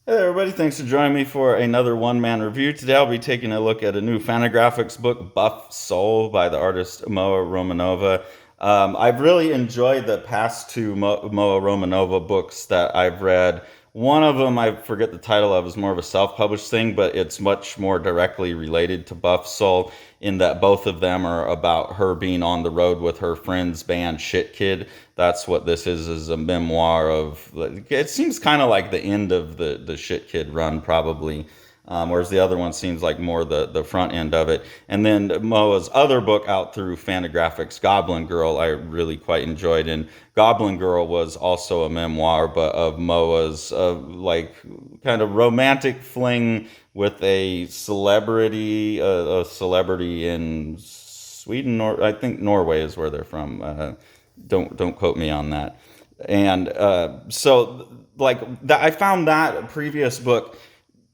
Hey everybody, thanks for joining me for another one-man review. Today I'll be taking a look at a new Fantagraphics book, Buff Soul, by the artist Moa Romanova. I've really enjoyed the past two Moa Romanova books that I've read. One of them, I forget the title of, is more of a self-published thing, but it's much more directly related to Buff Soul in that both of them are about her being on the road with her friend's band Shit Kid. That's what this is a memoir of. It seems kind of like the end of the Shit Kid run, probably. Whereas the other one seems like more the front end of it. And then Moa's other book out through Fantagraphics, Goblin Girl, I really quite enjoyed. And Goblin Girl was also a memoir, but of Moa's like kind of romantic fling with a celebrity in Sweden, or I think Norway is where they're from. Don't quote me on that. And so like that, I found that previous book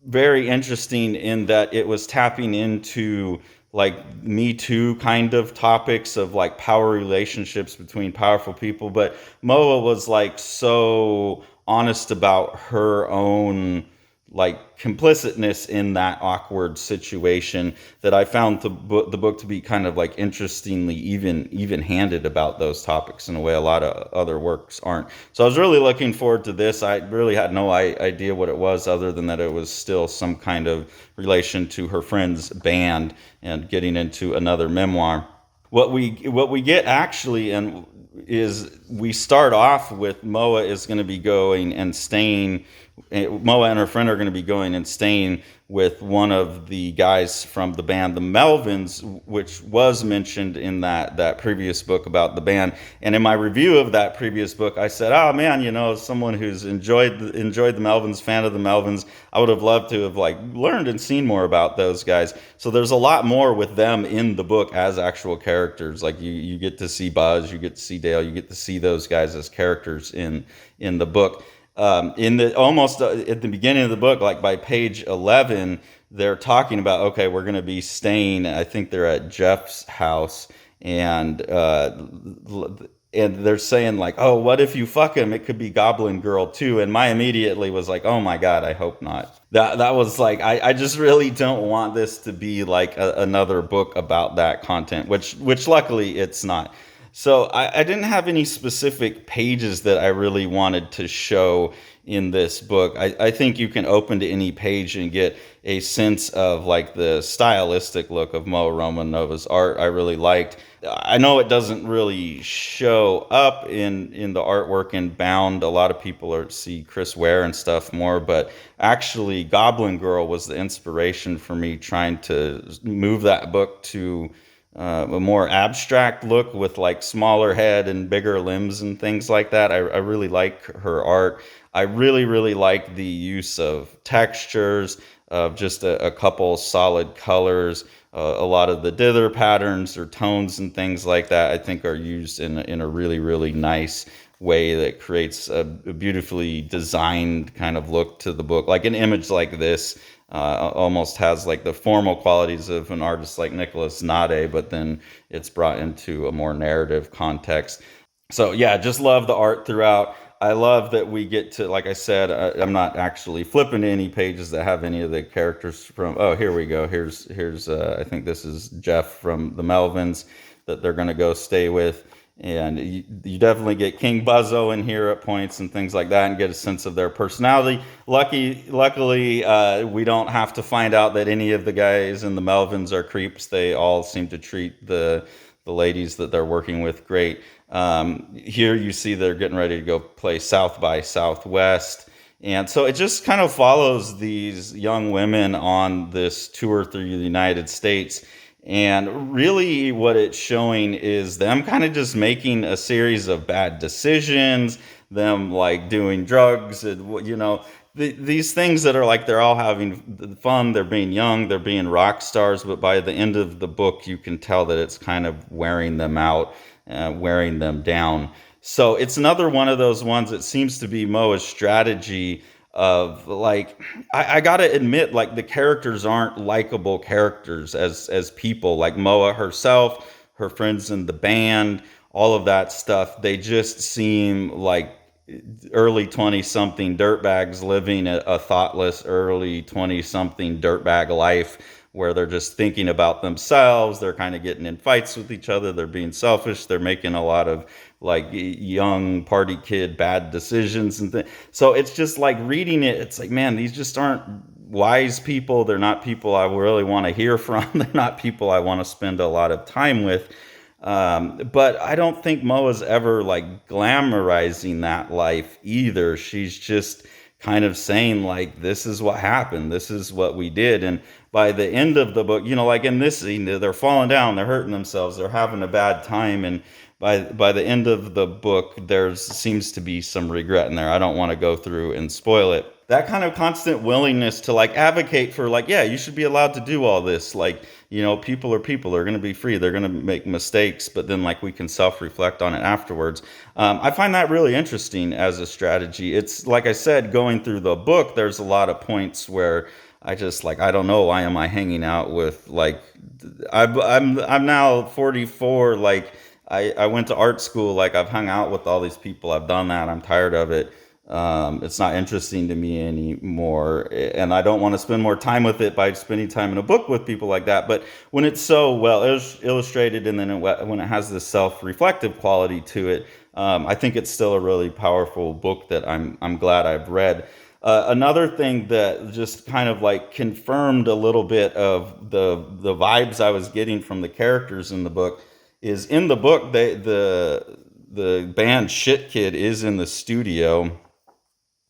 very interesting in that it was tapping into like Me Too kind of topics of like power relationships between powerful people. But Moa was like so honest about her own like complicitness in that awkward situation that I found the book to be kind of like interestingly even handed about those topics in a way a lot of other works aren't. So I was really looking forward to this. I really had no idea what it was other than that it was still some kind of relation to her friend's band and getting into another memoir. What we get actually and is we start off with Moa is going to be going and staying. Moa and her friend are going to be going and staying with one of the guys from the band, the Melvins, which was mentioned in that previous book about the band. And in my review of that previous book, I said, "Oh man, as someone who's enjoyed the Melvins, fan of the Melvins, I would have loved to have like learned and seen more about those guys." So there's a lot more with them in the book as actual characters. Like you get to see Buzz, you get to see Dale, you get to see those guys as characters in the book. In the almost at the beginning of the book, like by page 11, they're talking about, okay, we're going to be staying. I think they're at Jeff's house, and and they're saying like, oh, what if you fuck him? It could be Goblin Girl too. And my immediately was like, oh my god, I hope not. That was like, I just really don't want this to be like another book about that content, which luckily it's not. So I didn't have any specific pages that I really wanted to show in this book. I think you can open to any page and get a sense of like the stylistic look of Moa Romanova's art. I really liked. I know it doesn't really show up in the artwork in Bound. A lot of people see Chris Ware and stuff more, but actually Goblin Girl was the inspiration for me trying to move that book to a more abstract look with like smaller head and bigger limbs and things like that. I really like her art. I really like the use of textures, of just a couple solid colors. A lot of the dither patterns or tones and things like that, I think, are used in a really nice way that creates a beautifully designed kind of look to the book. Like an image like this almost has like the formal qualities of an artist like Nicholas Nade, but then it's brought into a more narrative context. So yeah, just love the art throughout. I love that we get to, like I said, I'm not actually flipping to any pages that have any of the characters from. Oh, here we go. Here's I think this is Jeff from the Melvins that they're going to go stay with. And you definitely get King Buzzo in here at points and things like that, and get a sense of their personality. Luckily, we don't have to find out that any of the guys in the Melvins are creeps. They all seem to treat the ladies that they're working with great. Here you see they're getting ready to go play South by Southwest. And so it just kind of follows these young women on this tour through the United States. And really, what it's showing is them kind of just making a series of bad decisions, them like doing drugs, and, these things that are like they're all having fun, they're being young, they're being rock stars, but by the end of the book, you can tell that it's kind of wearing them out, wearing them down. So it's another one of those ones that seems to be Moa's strategy of like I gotta admit, like the characters aren't likable characters as people. Like Moa herself, her friends in the band, all of that stuff, they just seem like early 20 something dirtbags living a thoughtless early 20 something dirtbag life where they're just thinking about themselves. They're kind of getting in fights with each other. They're being selfish. They're making a lot of like young party kid bad decisions and things. So it's just like reading it. It's like, man, these just aren't wise people. They're not people I really want to hear from. They're not people I want to spend a lot of time with. But I don't think Moa's ever like glamorizing that life either. She's just kind of saying like, this is what happened. This is what we did. And by the end of the book, like in this scene, they're falling down, they're hurting themselves, they're having a bad time. And by the end of the book, there seems to be some regret in there. I don't want to go through and spoil it. That kind of constant willingness to like advocate for like, yeah, you should be allowed to do all this. Like, people are people. They're going to be free. They're going to make mistakes, but then like we can self-reflect on it afterwards. I find that really interesting as a strategy. It's like I said, going through the book, there's a lot of points where I just like, I don't know, why am I hanging out with like, I'm now 44. Like I went to art school. Like I've hung out with all these people. I've done that. I'm tired of it. It's not interesting to me anymore, and I don't want to spend more time with it by spending time in a book with people like that. But when it's so well illustrated, and then when it has this self-reflective quality to it, I think it's still a really powerful book that I'm glad I've read. Another thing that just kind of like confirmed a little bit of the vibes I was getting from the characters in the book is in the book the band Shit Kid is in the studio.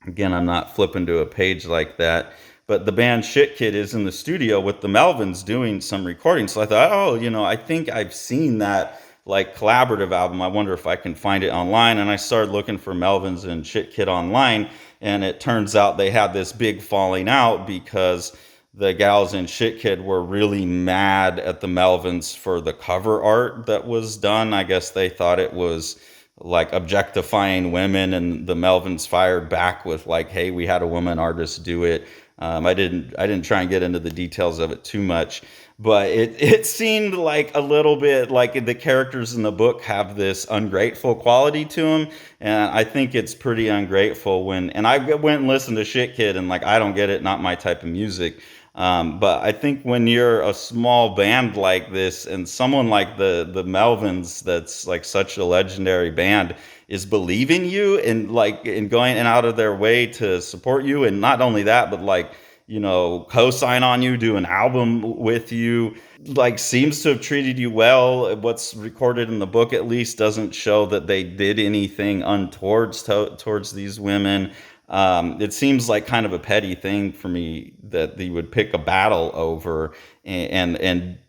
Again, I'm not flipping to a page like that, but the band Shit Kid is in the studio with the Melvins doing some recording. So I thought, I think I've seen that like collaborative album. I wonder if I can find it online. And I started looking for Melvins and Shit Kid online, and it turns out they had this big falling out because the gals in Shit Kid were really mad at the Melvins for the cover art that was done. I guess they thought it was like objectifying women, and the Melvins fired back with like, hey, we had a woman artist do it. I didn't try and get into the details of it too much, but it seemed like a little bit like the characters in the book have this ungrateful quality to them, and I think it's pretty ungrateful and I went and listened to Shit Kid, and like, I don't get it, not my type of music. But I think when you're a small band like this, and someone like the Melvins, that's like such a legendary band, is believing you and like and going and out of their way to support you, and not only that, but like co-sign on you, do an album with you, like seems to have treated you well. What's recorded in the book at least doesn't show that they did anything untoward towards these women. It seems like kind of a petty thing for me that they would pick a battle over and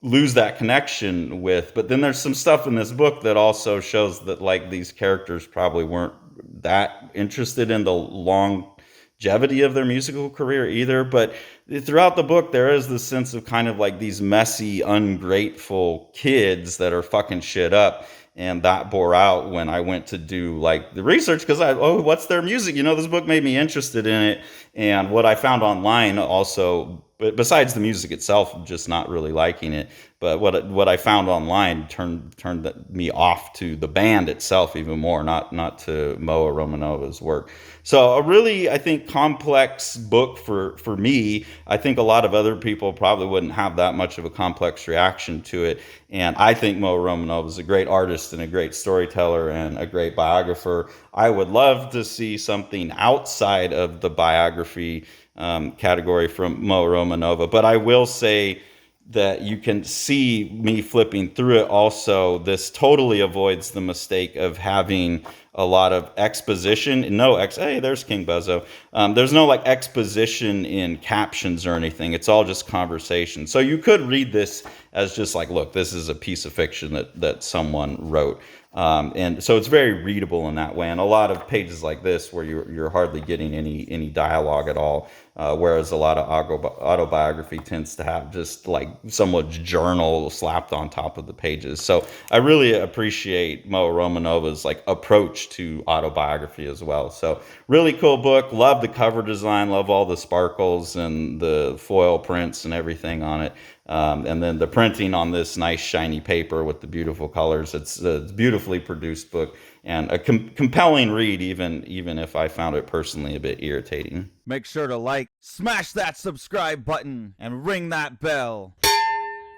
lose that connection with. But then there's some stuff in this book that also shows that like these characters probably weren't that interested in the longevity of their musical career either. But throughout the book, there is this sense of kind of like these messy, ungrateful kids that are fucking shit up. And that bore out when I went to do like the research, because what's their music? This book made me interested in it. And what I found online also, but besides the music itself, just not really liking it, but what I found online turned me off to the band itself even more, not to Moa Romanova's work. So a really, I think, complex book for me. I think a lot of other people probably wouldn't have that much of a complex reaction to it. And I think Moa Romanova is a great artist and a great storyteller and a great biographer. I would love to see something outside of the biography category from Moa Romanova. But I will say that you can see me flipping through it also, this totally avoids the mistake of having a lot of exposition. Hey, there's King Buzzo. There's no like exposition in captions or anything. It's all just conversation. So you could read this as just like, look, this is a piece of fiction that someone wrote. And so it's very readable in that way. And a lot of pages like this where you're hardly getting any dialogue at all. Whereas a lot of autobiography tends to have just like someone's journal slapped on top of the pages. So I really appreciate Moa Romanova's like approach to autobiography as well. So really cool book. Love the cover design. Love all the sparkles and the foil prints and everything on it. And then the printing on this nice shiny paper with the beautiful colors. It's a beautifully produced book and a compelling read, even if I found it personally a bit irritating. Make sure to like, smash that subscribe button, and ring that bell.